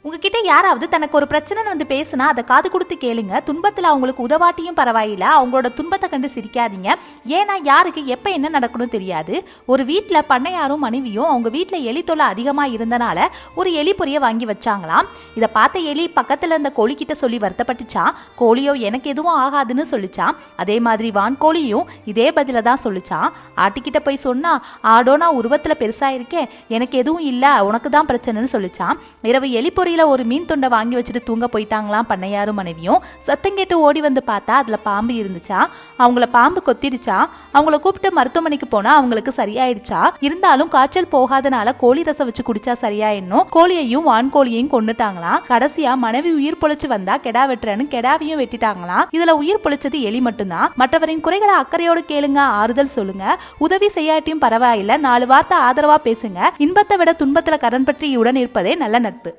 உங்ககிட்ட யாராவது தனக்கு ஒரு பிரச்சனைன்னு வந்து பேசுனா அதை காது கொடுத்து கேளுங்க. துன்பத்துல அவங்களுக்கு உதவாட்டியும் பரவாயில்ல, அவங்களோட துன்பத்தை கண்டு சிரிக்காதீங்க. ஏன்னா யாருக்கு எப்ப என்ன நடக்கணும் தெரியாது. ஒரு வீட்டுல பண்ணையாரும் மனைவியும் அவங்க வீட்டுல எலி தொல்லை அதிகமா இருந்தனால ஒரு எலி பொரிய வாங்கி வச்சாங்களாம். இதை பார்த்த எலி பக்கத்துல இருந்த கோழி கிட்ட சொல்லி வருத்தப்பட்டுச்சான். கோழியோ எனக்கு எதுவும் ஆகாதுன்னு சொல்லிச்சான். அதே மாதிரி வான்கோழியும் இதே பதில தான் சொல்லிச்சான். ஆட்டுக்கிட்ட போய் சொன்னா, ஆடோ நான் உருவத்துல பெருசா இருக்கேன், எனக்கு எதுவும் இல்ல, உனக்கு தான் பிரச்சனைன்னு சொல்லிச்சான். இரவு எலி பொரியில ஒரு மீன் தொண்டை வாங்கி வச்சுட்டு தூங்க போயிட்டாங்களாம் பண்ணையாரும் மனைவியும். சத்தம் கேட்டு ஓடி வந்து பார்த்தா அதுல பாம்பு இருந்துச்சா. அவங்கள பாம்பு கொத்திடுச்சா. அவங்கள கூப்பிட்டு மருத்துவமனைக்கு போனா அவங்களுக்கு சரியாயிடுச்சா. இருந்தாலும் காய்ச்சல் போகாதனால கோழி ரசம் வச்சு குடிச்சா சரியாயிடணும். கோழியையும் வான்கோழியையும் கொண்டுட்டாங்களாம். கடைசியா மனைவி உயிர் பொழைச்சு வந்தா கெடா வெட்டுறன்னு கெடாவையும் வெட்டிட்டாங்களாம். இதுல உயிர் பொழைச்சது எலி மட்டும்தான். மற்றவரின் குறைகளை அக்கறையோடு கேளுங்க, ஆறுதல் சொல்லுங்க. உதவி செய்யாட்டியும் பரவாயில்ல, 4 வார்த்தை ஆதரவா பேசுங்க. இன்பத்தை விட துன்பத்துல கரண் பற்றி உடன் இருப்பதே நல்ல நட்பு.